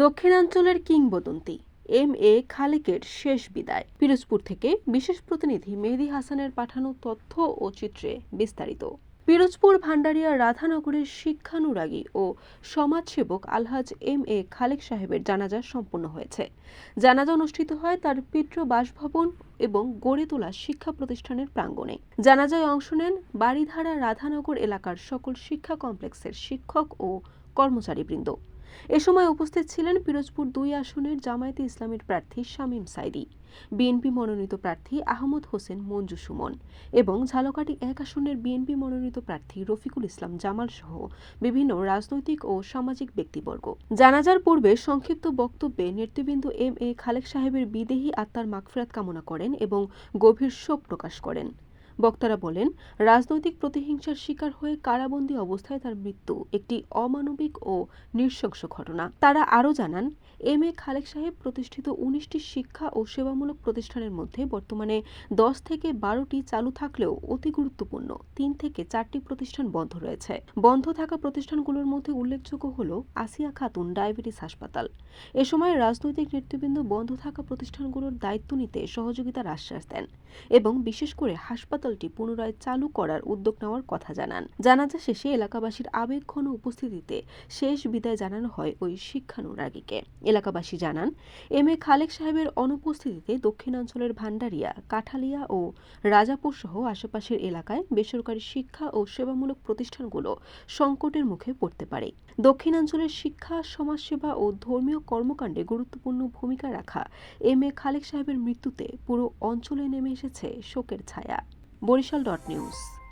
দক্ষিণাঞ্চলের কিংবদন্তি M A খালেকের শেষ বিদায়। পিরোজপুর থেকে বিশেষ প্রতিনিধি মেহেদী হাসানের পাঠানো তথ্য ও চিত্রে বিস্তারিত। পিরোজপুর ভান্ডারিয়া রাধানগরের শিক্ষানুরাগী ও সমাজসেবক আলহাজ এম এ খালেক সাহেবের জানাজা সম্পন্ন হয়েছে। জানাজা অনুষ্ঠিত হয় তার পিতৃ বাসভবন এবং গড়ে তোলা শিক্ষা প্রতিষ্ঠানের প্রাঙ্গণে। জানাজায় অংশ নেন বাড়িধারা রাধানগর এলাকার সকল শিক্ষা কমপ্লেক্সের শিক্ষক ও কর্মচারীবৃন্দ। এ সময় উপস্থিত ছিলেন পিরোজপুর ২ আসনের জামায়াতে ইসলামীর প্রার্থী শামীম সাইদি, বিএনপি মনোনীত প্রার্থী আহমদ হোসেন মঞ্জু সুমন এবং ঝালকাঠি ১ আসনের বিএনপি মনোনীত প্রার্থী রফিকুল ইসলাম জামাল সহ বিভিন্ন রাজনৈতিক ও সামাজিক ব্যক্তিবর্গ। জানাজার পূর্বে সংক্ষিপ্ত বক্তব্যে নেতৃবৃন্দ এম এ খালেক সাহেবের বিদেহী আত্মার মাগফিরাত কামনা করেন এবং গভীর শোক প্রকাশ করেন। বক্তারা বলেন, রাজনৈতিক প্রতিহিংসার শিকার হয়ে কারাবন্দী অবস্থায় তার মৃত্যু একটি অমানবিক ও নৃশংস ঘটনা। তারা আরও জানান, এম এ খালেক সাহেব প্রতিষ্ঠিত ১৯টি শিক্ষা ও সেবামূলক প্রতিষ্ঠানের মধ্যে বর্তমানে ১০ থেকে ১২টি চালু থাকলেও অতি গুরুত্বপূর্ণ ৩ থেকে ৪টি প্রতিষ্ঠান বন্ধ রয়েছে। বন্ধ থাকা প্রতিষ্ঠানগুলোর মধ্যে উল্লেখযোগ্য হল আসিয়া খাতুন ডায়াবেটিস হাসপাতাল। এ সময় রাজনৈতিক নেতৃবৃন্দ বন্ধ থাকা প্রতিষ্ঠানগুলোর দায়িত্ব নিতে সহযোগিতার আশ্বাস দেন এবং বিশেষ করে হাসপাতালটি পুনরায় চালু করার উদ্যোগ নেওয়ার কথা জানান। জানাজা শেষে এলাকাবাসীর আবেগঘন উপস্থিতিতে শেষ বিদায় জানানো হয় ওই শিক্ষানুরাগীকে। এলাকাবাসী জানান, এম এ খালেক সাহেবের অনুপস্থিতিতে দক্ষিণাঞ্চলের ভান্ডারিয়া, কাঠালিয়া ও রাজাপুর সহ আশেপাশের এলাকায় বেসরকারি শিক্ষা ও সেবামূলক প্রতিষ্ঠানগুলো সংকটের মুখে পড়তে পারে। দক্ষিণাঞ্চলের শিক্ষা, সমাজসেবা ও ধর্মীয় কর্মকাণ্ডে গুরুত্বপূর্ণ ভূমিকা রাখা এম এ খালেক সাহেবের মৃত্যুতে পুরো অঞ্চলে নেমে এসেছে শোকের ছায়া। বরিশাল.নিউজ।